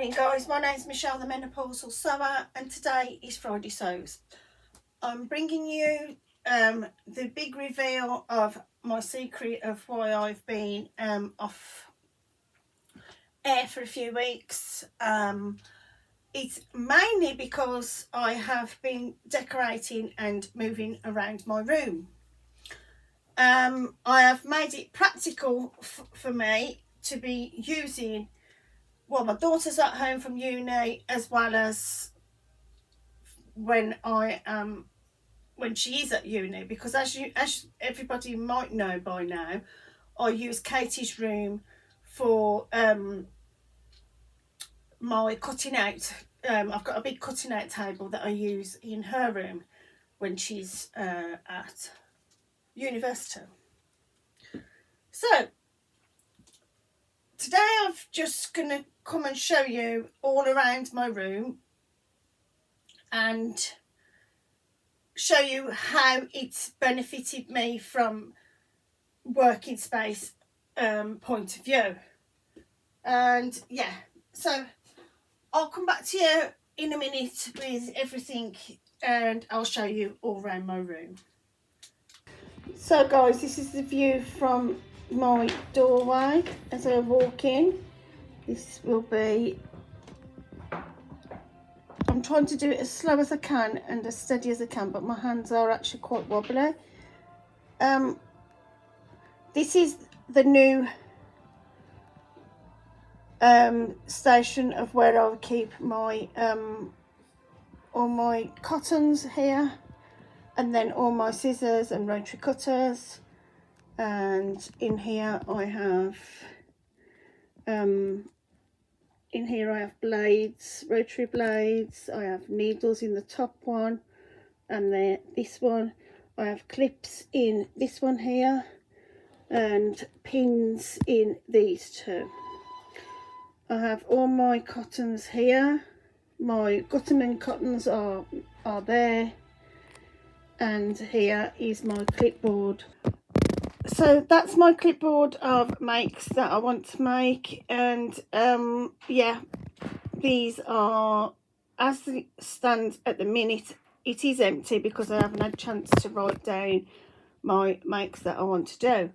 morning guys, my name's Michelle the Menopausal Sewer and today is Friday Sews. I'm bringing you the big reveal of my secret of why I've been off air for a few weeks. It's mainly because I have been decorating and moving around my room. I have made it practical for me to be using, well, my daughter's at home from uni, as well as when she is at uni, because as everybody might know by now, I use Katie's room for my cutting out. I've got a big cutting out table that I use in her room when she's at university. So today I'm just gonna come and show you all around my room and show you how it's benefited me from working space point of view. And yeah, so I'll come back to you in a minute with everything and I'll show you all around my room. So guys, this is the view from my doorway as I walk in. This will be, I'm trying to do it as slow as I can and as steady as I can, but my hands are actually quite wobbly. This is the new station of where I'll keep my all my cottons here, and then all my scissors and rotary cutters. And in here I have blades, rotary blades. I have needles in the top one, and then this one. I have clips in this one here and pins in these two. I have all my cottons here. My Gutterman cottons are there, and here is my clipboard. So that's my clipboard of makes that I want to make, and yeah, these are, as it stands at the minute, it is empty because I haven't had a chance to write down my makes that I want to do.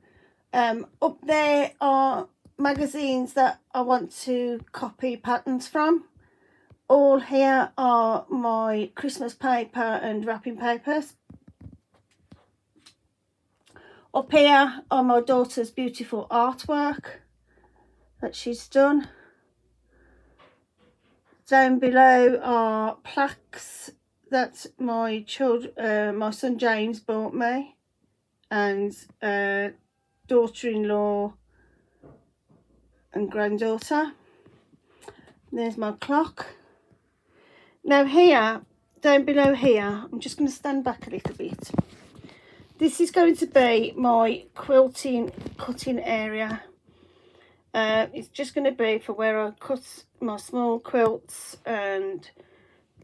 Up there are magazines that I want to copy patterns from. All here are my Christmas paper and wrapping papers. Up here are my daughter's beautiful artwork that she's done. Down below are plaques that my son James bought me, and daughter-in-law and granddaughter. There's my clock. Now here, down below here, I'm just going to stand back a little bit. This is going to be my quilting cutting area. It's just going to be for where I cut my small quilts and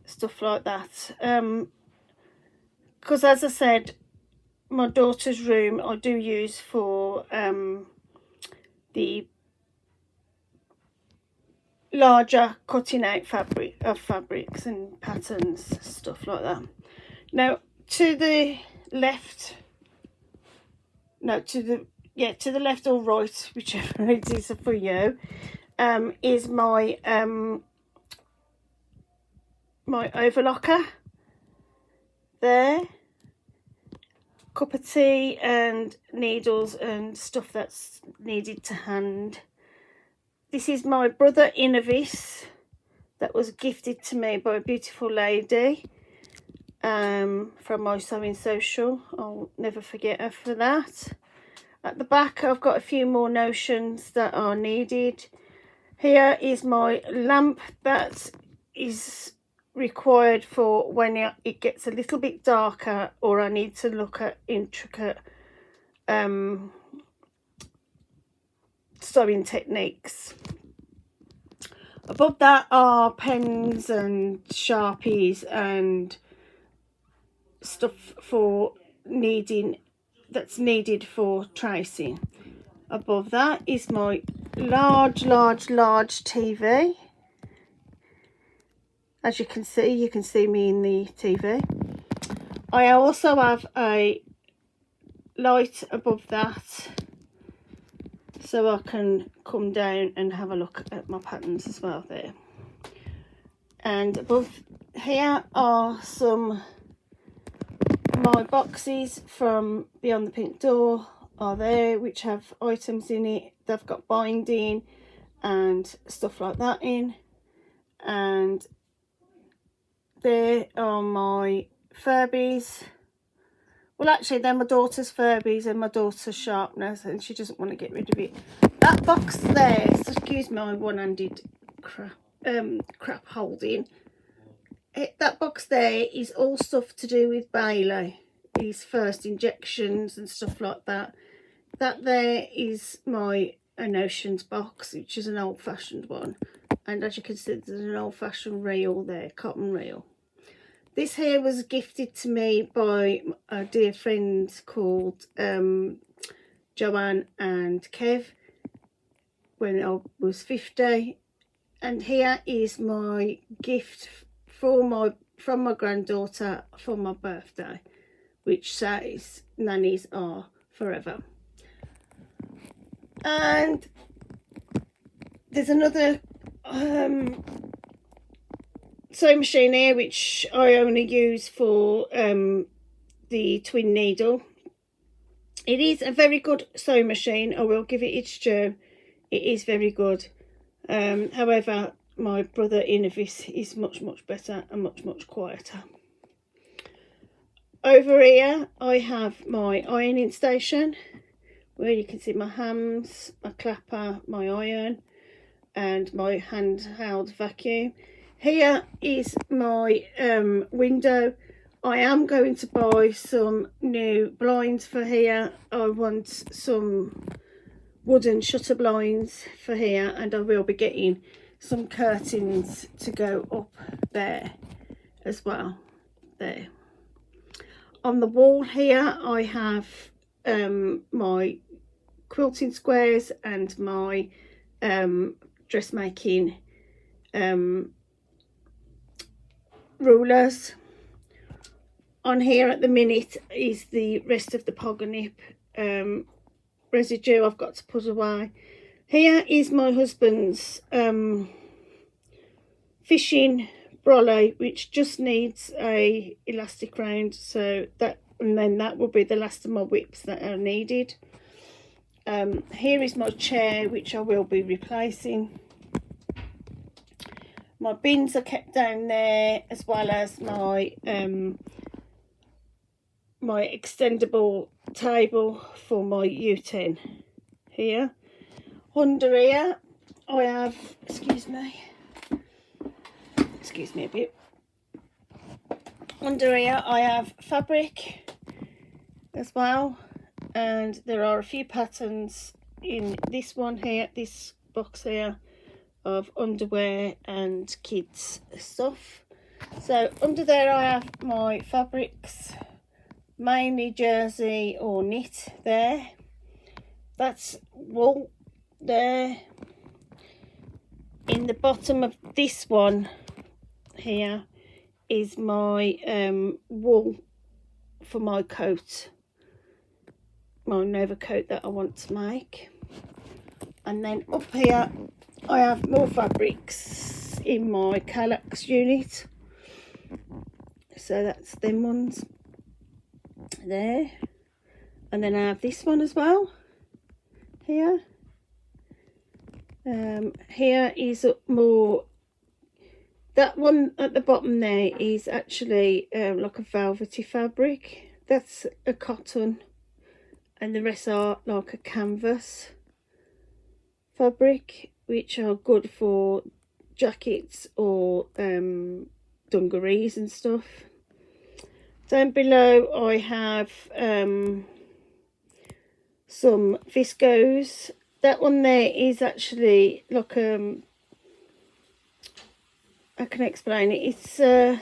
stuff like that. Because as I said, my daughter's room I do use for the larger cutting out fabrics and patterns, stuff like that. Now to the left, no, to the left or right, whichever it is for you, is my my overlocker there. Cup of tea and needles and stuff that's needed to hand. This is my brother Innovis that was gifted to me by a beautiful lady from my sewing social. I'll never forget her for that. At the back I've got a few more notions that are needed. Here is my lamp that is required for when it gets a little bit darker or I need to look at intricate sewing techniques. Above that are pens and Sharpies and stuff for that's needed for tracing. Above that is my large TV. As you can see me in the TV. I also have a light above that, so I can come down and have a look at my patterns as well there. And above here are some my boxes from Beyond the Pink Door are there, which have items in it. They've got binding and stuff like that in. And there are my Furbies. Well, actually, they're my daughter's Furbies and my daughter's sharpeners, and she doesn't want to get rid of it. That box there, excuse my one-handed crap holding. That box there is all stuff to do with Bailey, his first injections and stuff like that. That there is my Notions box, which is an old-fashioned one. And as you can see, there's an old-fashioned reel there, cotton reel. This here was gifted to me by a dear friend called Joanne and Kev when I was 50. And here is my gift from my granddaughter for my birthday, which says nannies are forever. And there's another sewing machine here, which I only use for the twin needle. It is a very good sewing machine. I will give it its due. It is very good. However, my brother Innovis is much better and much quieter. Over here I have my ironing station, where you can see my hams, my clapper, my iron and my handheld vacuum. Here is my window. I am going to buy some new blinds for here. I want some wooden shutter blinds for here, and I will be getting some curtains to go up there as well. There. On the wall here I have my quilting squares and my dressmaking rulers. On here at the minute is the rest of the Pogonip residue I've got to put away. Here is my husband's fishing brolly, which just needs a elastic round, so that, and then that will be the last of my whips that are needed. Here is my chair, which I will be replacing. My bins are kept down there, as well as my my extendable table for my U10 here. Under here I have, excuse me a bit. Under here I have fabric as well, and there are a few patterns in this one here, this box here, of underwear and kids stuff. So under there I have my fabrics, mainly jersey or knit there. That's wool there. In the bottom of this one here is my wool for my coat, my Nova coat that I want to make. And then up here I have more fabrics in my Kallax unit, so that's them ones there. And then I have this one as well here. Here is more, that one at the bottom there is actually like a velvety fabric. That's a cotton, and the rest are like a canvas fabric, which are good for jackets or dungarees and stuff. Down below I have some viscose. That one there is actually like I can explain it. It's my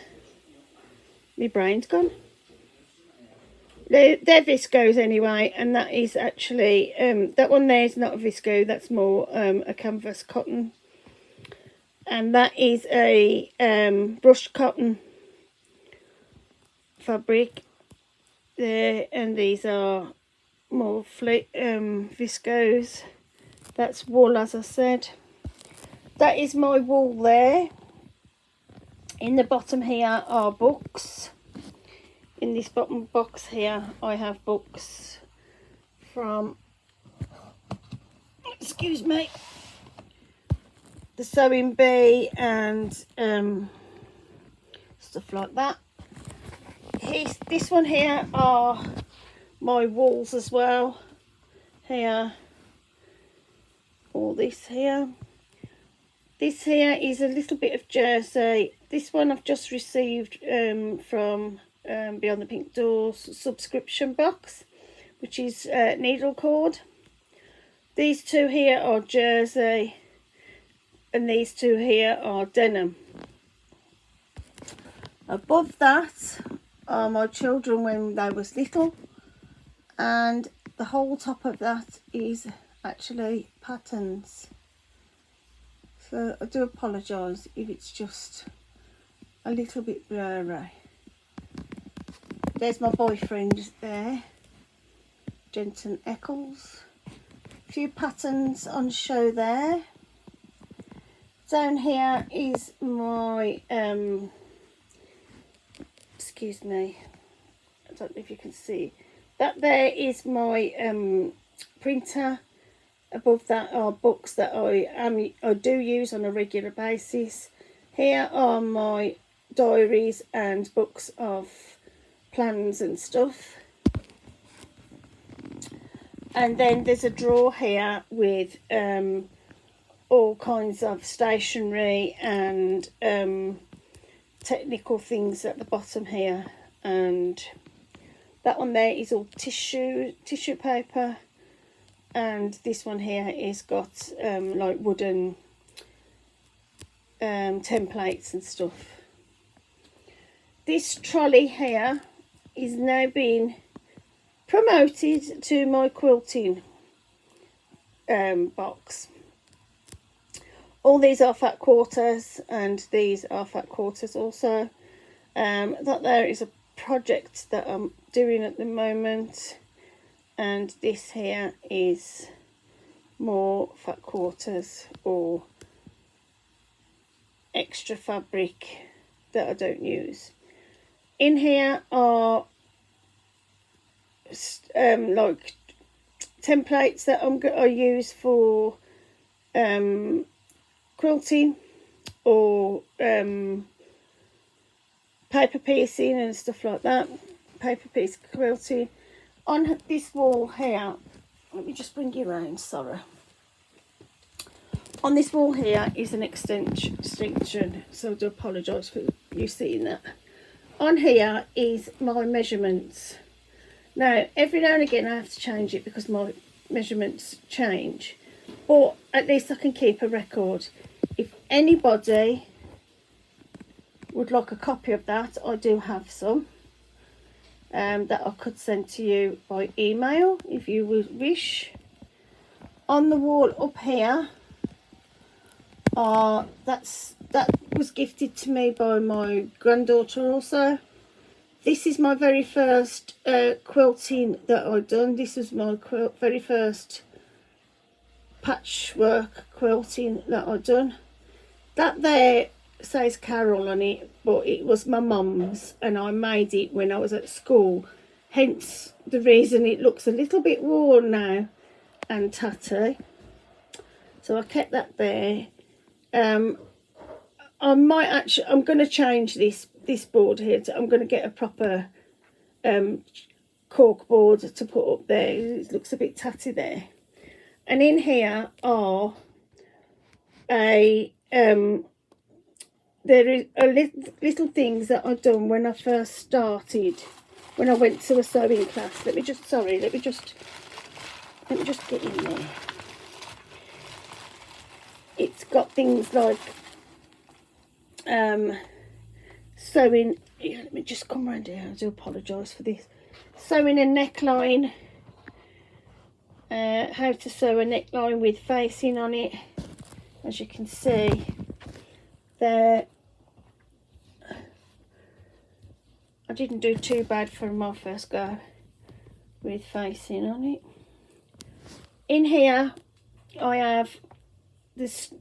brain's gone. They're viscose anyway, and that is actually that one there is not a viscose, that's more a canvas cotton. and that is a brushed cotton fabric there, and these are more viscose. That's wool, as I said. That is my wool there. In the bottom here are books. In this bottom box here I have books from, excuse me, the Sewing Bee and stuff like that. This one here are my wools as well. Here, all this here. This here is a little bit of jersey. This one I've just received from Beyond the Pink Doors subscription box, which is needle cord. These two here are jersey, and these two here are denim. Above that are my children when they was little, and the whole top of that is actually patterns. So I do apologise if it's just a little bit blurry. There's my boyfriend there, Jensen Eccles. A few patterns on show there. Down here is my, excuse me, I don't know if you can see. That there is my printer. Above that are books that I do use on a regular basis. Here are my diaries and books of plans and stuff. And then there's a drawer here with all kinds of stationery and technical things at the bottom here. And that one there is all tissue paper. And this one here is got like wooden templates and stuff. This trolley here is now being promoted to my quilting box. All these are fat quarters, and these are fat quarters also. That there is a project that I'm doing at the moment. And this here is more fat quarters or extra fabric that I don't use. In here are like templates that I use for quilting or paper piecing and stuff like that. Paper piece quilting. On this wall here, let me just bring you around, sorry. On this wall here is an extension, so I do apologise for you seeing that. On here is my measurements. Now, every now and again I have to change it because my measurements change, but at least I can keep a record. If anybody would like a copy of that, I do have some. That I could send to you by email if you would wish. On the wall up here that was gifted to me by my granddaughter also. This is my very first quilting that I've done. This was my very first patchwork quilting that I've done. That there says Carol on it, but it was my mum's and I made it when I was at school, hence the reason it looks a little bit worn now and tatty. So I kept that there. I'm going to change this board here. I'm going to get a proper cork board to put up there. It looks a bit tatty there. And in here are there is a little things that I've done when I first started, when I went to a sewing class. Let me just get in there. It's got things like sewing. Yeah, let me just come around here. I do apologise for this. Sewing a neckline. How to sew a neckline with facing on it. As you can see, there. I didn't do too bad for my first go with facing on it. In here I have this,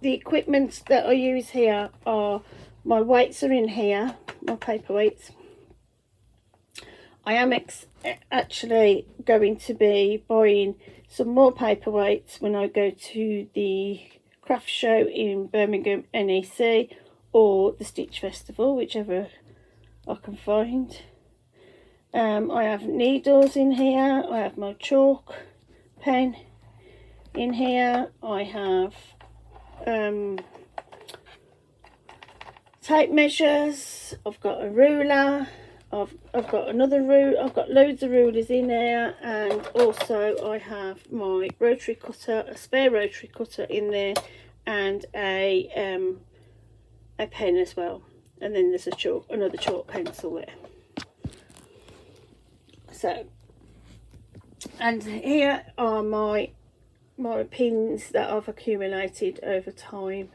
the equipment that I use here are, my weights are in here, my paper weights. I am actually going to be buying some more paperweights when I go to the craft show in Birmingham NEC or the Stitch Festival, whichever I can find. I have needles in here, I have my chalk pen in here, I have tape measures, I've got a ruler, I've got another ruler, I've got loads of rulers in there, and also I have my rotary cutter, a spare rotary cutter in there, and a pen as well, and then there's another chalk pencil there. So, and here are my pins that I've accumulated over time.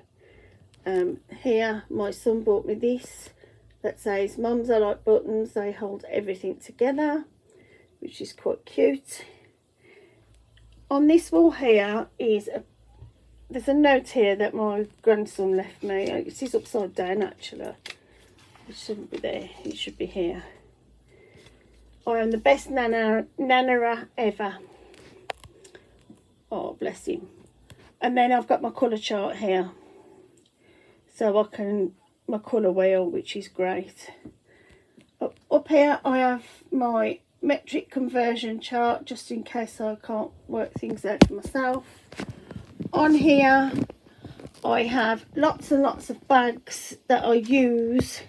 Here my son bought me this that says "Mums are like buttons, they hold everything together," which is quite cute. On this wall here is there's a note here that my grandson left me. It is upside down actually. It shouldn't be there, it should be here. I am the best nannerer ever. Oh, bless him. And then I've got my colour chart here, so I can, my colour wheel, which is great. Up here I have my metric conversion chart, just in case I can't work things out for myself. On here I have lots and lots of bags that I use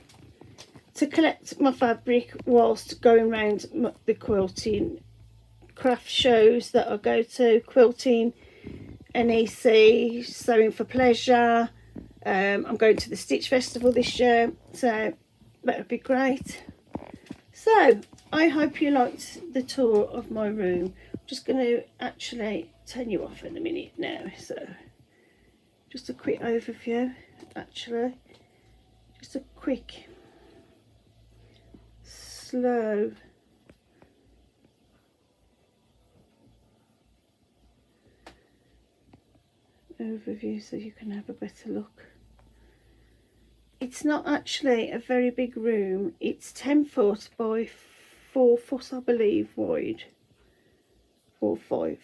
to collect my fabric whilst going around the quilting craft shows that I go to, quilting NEC, sewing for pleasure. I'm going to the Stitch Festival this year, so that would be great. So I hope you liked the tour of my room. I'm just going to actually turn you off in a minute now, so just a quick overview, actually, just a quick slow overview so you can have a better look. It's not actually a very big room. It's 10 foot by 4 foot, I believe, wide, or 5.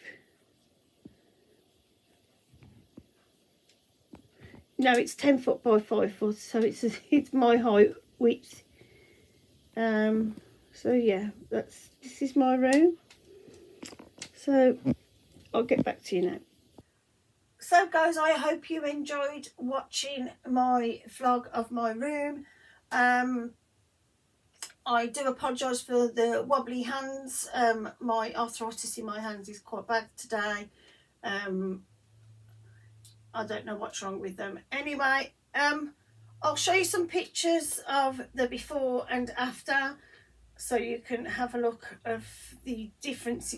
No, it's 10 foot by 5 foot, so it's my height, width. So yeah, this is my room. So I'll get back to you now. So guys, I hope you enjoyed watching my vlog of my room. I do apologise for the wobbly hands. My arthritis in my hands is quite bad today. I don't know what's wrong with them. Anyway, I'll show you some pictures of the before and after, so you can have a look of the difference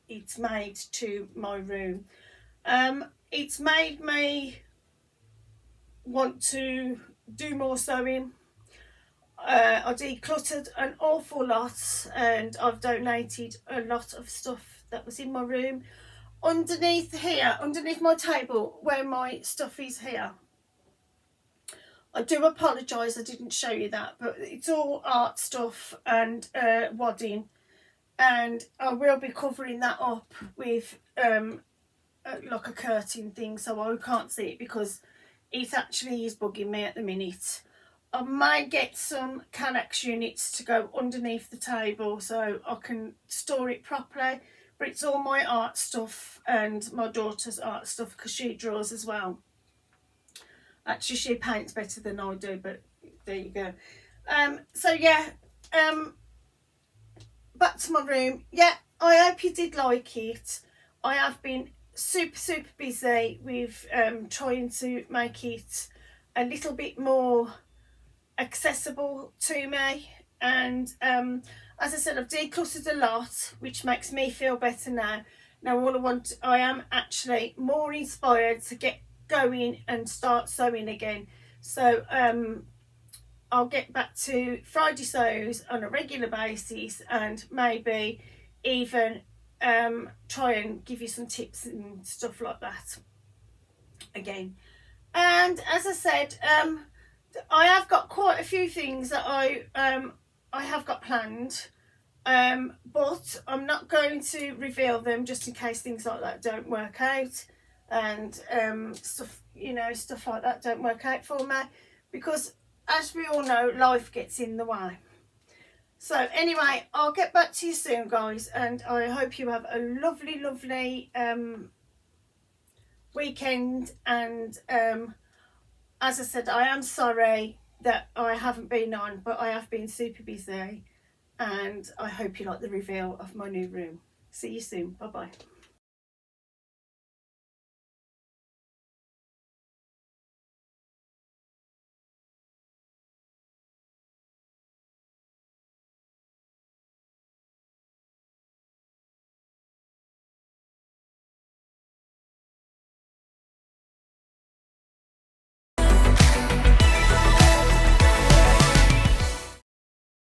it's made to my room. It's made me want to do more sewing. I decluttered an awful lot, and I've donated a lot of stuff that was in my room. Underneath here, underneath my table where my stuff is here, I do apologise I didn't show you that, but it's all art stuff and wadding, and I will be covering that up with like a curtain thing, so I can't see it because it actually is bugging me at the minute. I might get some Canex units to go underneath the table so I can store it properly, but it's all my art stuff and my daughter's art stuff because she draws as well. Actually, she paints better than I do, but there you go. So yeah, back to my room. Yeah, I hope you did like it. I have been super busy with trying to make it a little bit more accessible to me, and as I said, I've decluttered a lot, which makes me feel better now. All I am actually more inspired to get go in and start sewing again. So I'll get back to Friday sews on a regular basis, and maybe even try and give you some tips and stuff like that again. And as I said, I have got quite a few things that I have got planned, but I'm not going to reveal them just in case things like that don't work out, and stuff, you know, stuff like that don't work out for me, because as we all know, life gets in the way. So anyway, I'll get back to you soon, guys, and I hope you have a lovely, lovely weekend. And as I said, I am sorry that I haven't been on, but I have been super busy, and I hope you like the reveal of my new room. See you soon. Bye bye.